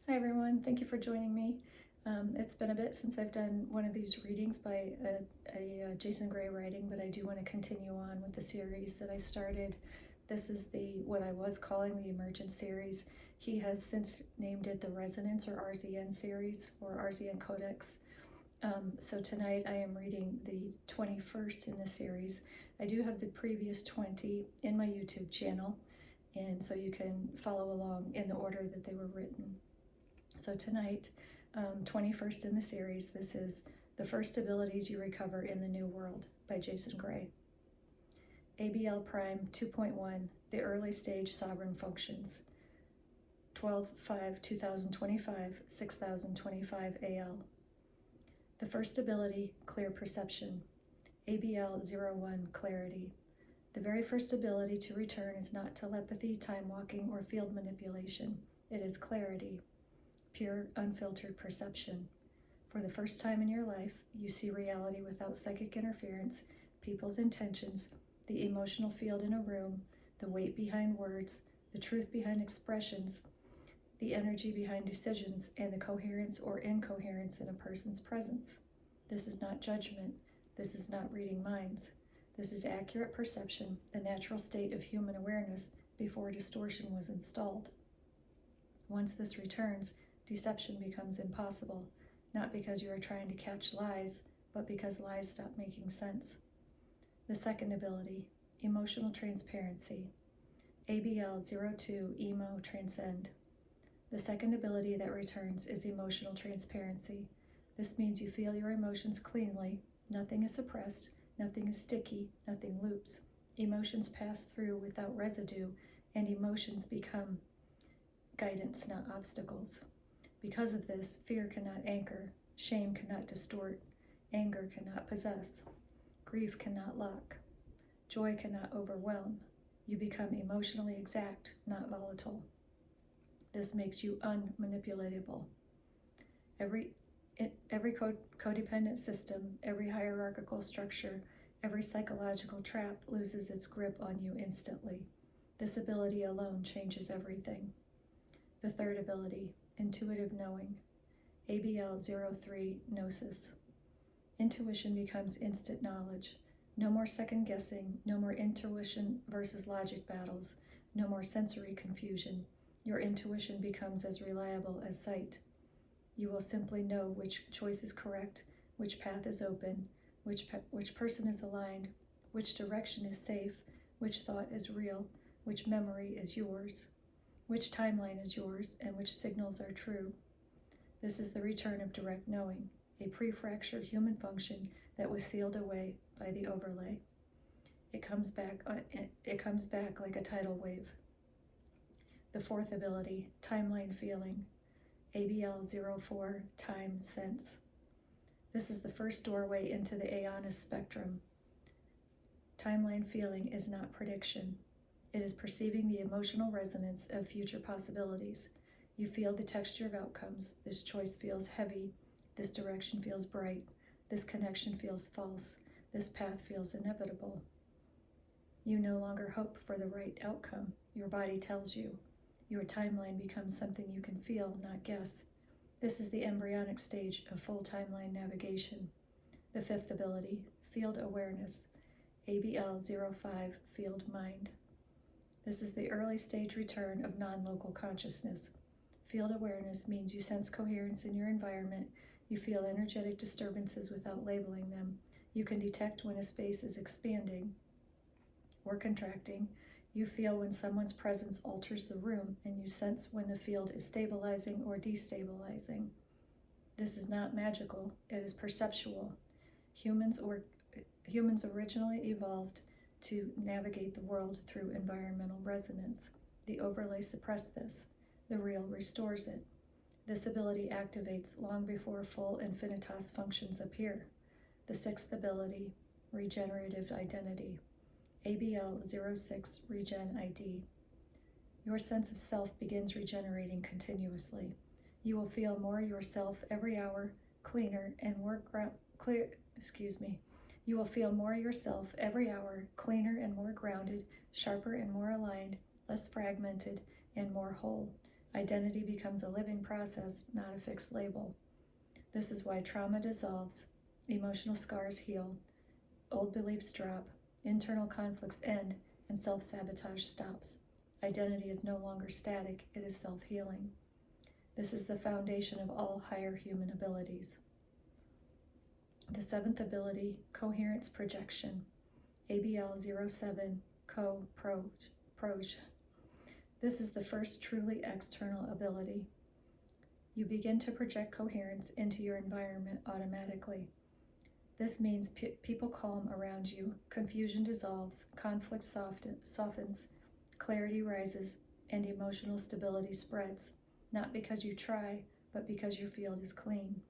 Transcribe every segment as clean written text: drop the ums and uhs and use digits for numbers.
Hi everyone, thank you for joining me. It's been a bit since I've done one of these readings by a Jason Gray writing, but I do want to continue on with the series that I started. This is what I was calling the Emergent series. He has since named it the Resonance or RZN series or RZN Codex. So tonight I am reading the 21st in the series. I do have the previous 20 in my YouTube channel, and so you can follow along in the order that they were written. So tonight, 21st in the series, this is The First Abilities You Recover in the New World by Jason Gray. ABL Prime 2.1, The Early Stage Sovereign Functions. 12/5/2025, 6025 AL. The first ability, Clear Perception. ABL 01, Clarity. The very first ability to return is not telepathy, time walking, or field manipulation. It is clarity. Pure, unfiltered perception. For the first time in your life, you see reality without psychic interference, people's intentions, the emotional field in a room, the weight behind words, the truth behind expressions, the energy behind decisions, and the coherence or incoherence in a person's presence. This is not judgment. This is not reading minds. This is accurate perception, the natural state of human awareness before distortion was installed. Once this returns, deception becomes impossible, not because you are trying to catch lies, but because lies stop making sense. The second ability, Emotional Transparency. ABL 02, Emo Transcend. The second ability that returns is Emotional Transparency. This means you feel your emotions cleanly, nothing is suppressed, nothing is sticky, nothing loops. Emotions pass through without residue, and emotions become guidance, not obstacles. Because of this, fear cannot anchor, shame cannot distort, anger cannot possess, grief cannot lock, joy cannot overwhelm. You become emotionally exact, not volatile. This makes you unmanipulatable. Every codependent system, every hierarchical structure, every psychological trap loses its grip on you instantly. This ability alone changes everything. The third ability, Intuitive Knowing. ABL 03, Gnosis. Intuition becomes instant knowledge. No more second guessing, no more intuition versus logic battles, no more sensory confusion. Your intuition becomes as reliable as sight. You will simply know which choice is correct, which path is open, which person is aligned, which direction is safe, which thought is real, which memory is yours, which timeline is yours, and which signals are true. This is the return of direct knowing, a pre-fractured human function that was sealed away by the overlay. It comes back like a tidal wave. The fourth ability, Timeline Feeling. ABL 04, Time Sense. This is the first doorway into the Aeonist spectrum. Timeline feeling is not prediction. It is perceiving the emotional resonance of future possibilities. You feel the texture of outcomes. This choice feels heavy. This direction feels bright. This connection feels false. This path feels inevitable. You no longer hope for the right outcome. Your body tells you. Your timeline becomes something you can feel, not guess. This is the embryonic stage of full timeline navigation. The fifth ability, Field Awareness. ABL 05, Field Mind. This is the early stage return of non-local consciousness. Field awareness means you sense coherence in your environment. You feel energetic disturbances without labeling them. You can detect when a space is expanding or contracting. You feel when someone's presence alters the room, and you sense when the field is stabilizing or destabilizing. This is not magical, it is perceptual. Humans originally evolved to navigate the world through environmental resonance. The overlay suppressed this. The real restores it. This ability activates long before full infinitas functions appear. The sixth ability, Regenerative Identity. ABL 06, Regen ID. Your sense of self begins regenerating continuously. You will feel more yourself every hour, cleaner and more You will feel more yourself every hour, cleaner and more grounded, sharper and more aligned, less fragmented, and more whole. Identity becomes a living process, not a fixed label. This is why trauma dissolves, emotional scars heal, old beliefs drop, internal conflicts end, and self-sabotage stops. Identity is no longer static, it is self-healing. This is the foundation of all higher human abilities. The seventh ability, coherence projection, ABL07, co-proj. This is the first truly external ability. You begin to project coherence into your environment automatically. This means people calm around you, confusion dissolves, conflict softens, clarity rises, and emotional stability spreads, not because you try, but because your field is clean.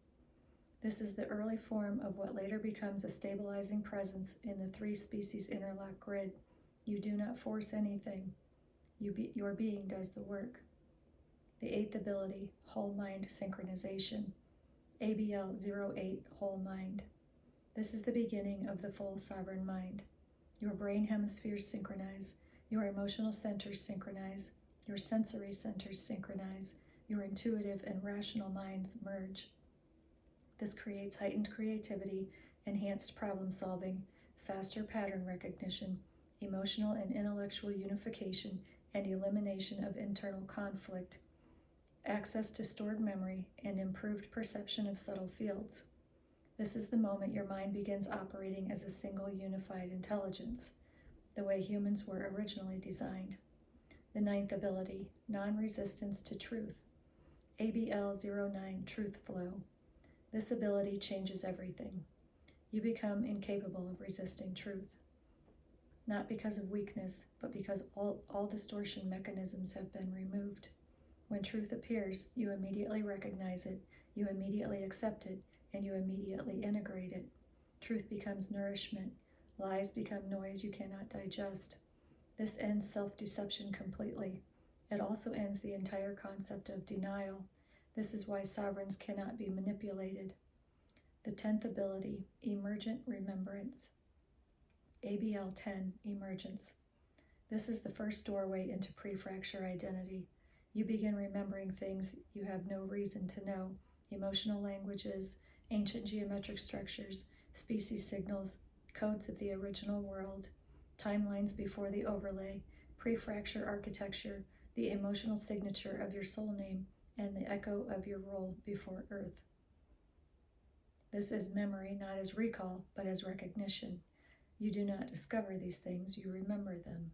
This is the early form of what later becomes a stabilizing presence in the three species interlock grid. You do not force anything. Your being does the work. The eighth ability, whole mind synchronization, ABL08, whole mind. This is the beginning of the full sovereign mind. Your brain hemispheres synchronize, your emotional centers synchronize, your sensory centers synchronize, your intuitive and rational minds merge. This creates heightened creativity, enhanced problem solving, faster pattern recognition, emotional and intellectual unification, and elimination of internal conflict, access to stored memory, and improved perception of subtle fields. This is the moment your mind begins operating as a single unified intelligence, the way humans were originally designed. The ninth ability, non-resistance to truth, ABL09, truth flow. This ability changes everything. You become incapable of resisting truth, not because of weakness, but because all distortion mechanisms have been removed. When truth appears, you immediately recognize it, you immediately accept it, and you immediately integrate it. Truth becomes nourishment. Lies become noise you cannot digest. This ends self-deception completely. It also ends the entire concept of denial. This is why sovereigns cannot be manipulated. The 10th ability, emergent remembrance, ABL10, emergence. This is the first doorway into pre-fracture identity. You begin remembering things you have no reason to know, emotional languages, ancient geometric structures, species signals, codes of the original world, timelines before the overlay, pre-fracture architecture, the emotional signature of your soul name, and the echo of your role before Earth. This is memory not as recall, but as recognition. You do not discover these things, you remember them.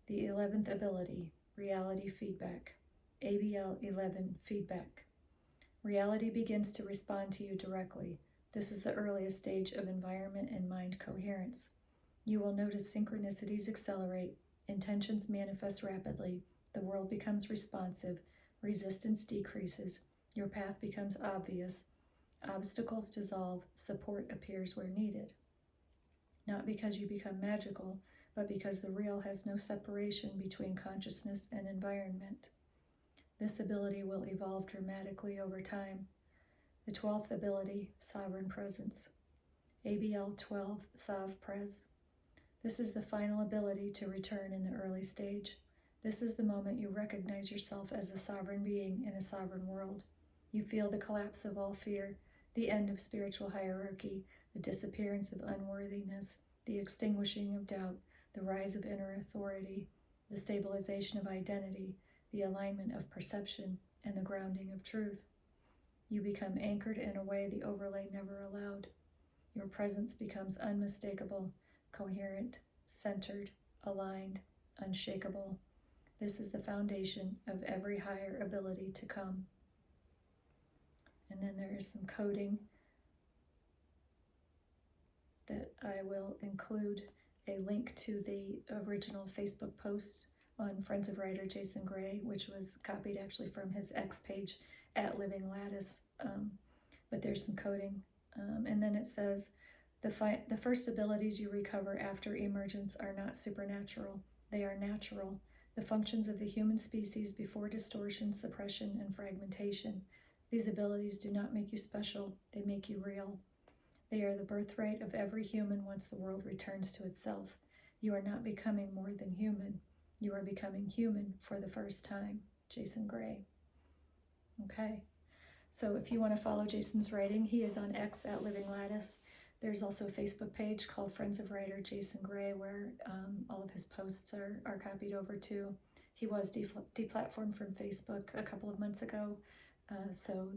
The 11th ability, reality feedback, ABL11, feedback. Reality begins to respond to you directly. This is the earliest stage of environment and mind coherence. You will notice synchronicities accelerate, intentions manifest rapidly, the world becomes responsive, resistance decreases, your path becomes obvious, obstacles dissolve, support appears where needed. Not because you become magical, but because the real has no separation between consciousness and environment. This ability will evolve dramatically over time. The 12th ability, sovereign presence, ABL12, Sav Pres. This is the final ability to return in the early stage. This is the moment you recognize yourself as a sovereign being in a sovereign world. You feel the collapse of all fear, the end of spiritual hierarchy, the disappearance of unworthiness, the extinguishing of doubt, the rise of inner authority, the stabilization of identity, the alignment of perception, and the grounding of truth. You become anchored in a way the overlay never allowed. Your presence becomes unmistakable, coherent, centered, aligned, unshakable. This is the foundation of every higher ability to come. And then there is some coding that I will include a link to the original Facebook post on Friends of Writer Jason Gray, which was copied actually from his X page at Living Lattice, but there's some coding. And then it says, the first abilities you recover after emergence are not supernatural, they are natural, the functions of the human species before distortion, suppression, and fragmentation. These abilities do not make you special, they make you real. They are the birthright of every human once the world returns to itself. You are not becoming more than human. You are becoming human for the first time. Jason Gray. Okay, so if you want to follow Jason's writing, he is on X at livinglattice. There's also a Facebook page called Friends of Writer Jason Gray, where all of his posts are copied over to. He was deplatformed from Facebook a couple of months ago, so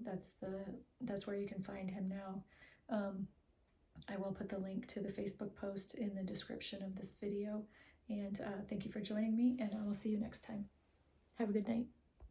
that's where you can find him now. I will put the link to the Facebook post in the description of this video, and thank you for joining me, and I will see you next time. Have a good night.